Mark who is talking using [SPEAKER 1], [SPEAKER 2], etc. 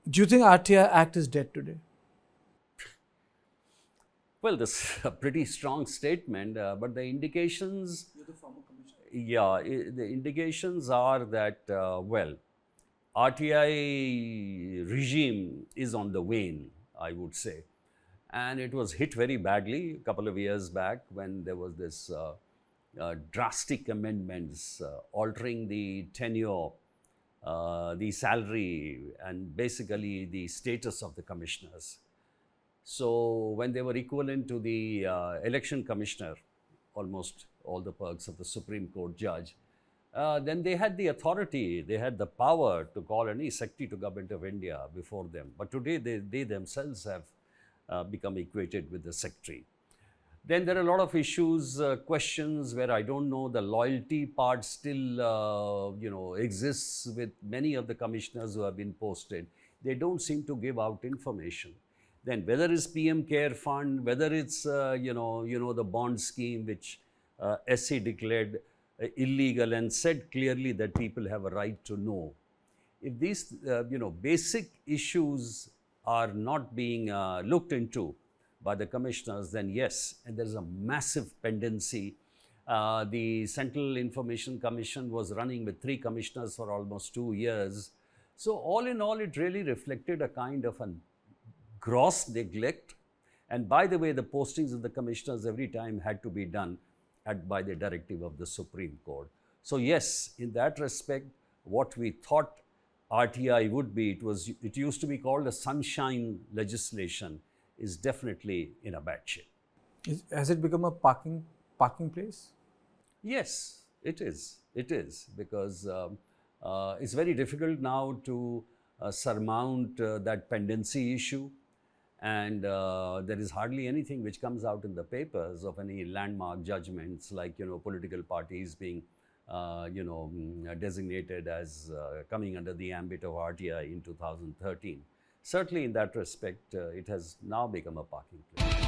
[SPEAKER 1] Do you think RTI Act is dead today?
[SPEAKER 2] Well, this is a pretty strong statement, but the indications,
[SPEAKER 1] You're the former commissioner.
[SPEAKER 2] yeah, the indications are that, well, RTI regime is on the wane, I would say. And it was hit very badly a couple of years back when there was this drastic amendments altering the tenure, the salary, and basically the status of the commissioners. So when they were equivalent to the election commissioner, almost all the perks of the Supreme Court judge, then they had the authority, they had the power to call any secretary to government of India before them. But today they themselves have become equated with the secretary. Then there are a lot of issues, questions where I don't know, the loyalty part still exists with many of the commissioners who have been posted. They don't seem to give out information. Then whether it's PM Care Fund, whether it's the bond scheme which SC declared illegal and said clearly that people have a right to know. If these basic issues are not being looked into by the commissioners, then yes, and there is a massive pendency. The Central Information Commission was running with 3 commissioners for almost 2 years. So all in all, it really reflected a kind of a gross neglect. And by the way, the postings of the commissioners every time had to be done by the directive of the Supreme Court. So yes, in that respect, what we thought RTI would be, it used to be called a sunshine legislation, is definitely in a bad shape.
[SPEAKER 1] Has it become a parking place?
[SPEAKER 2] Yes, it is. It is, because it's very difficult now to surmount that pendency issue. And there is hardly anything which comes out in the papers of any landmark judgments, like political parties being designated as coming under the ambit of RTI in 2013. Certainly in that respect, it has now become a parking place.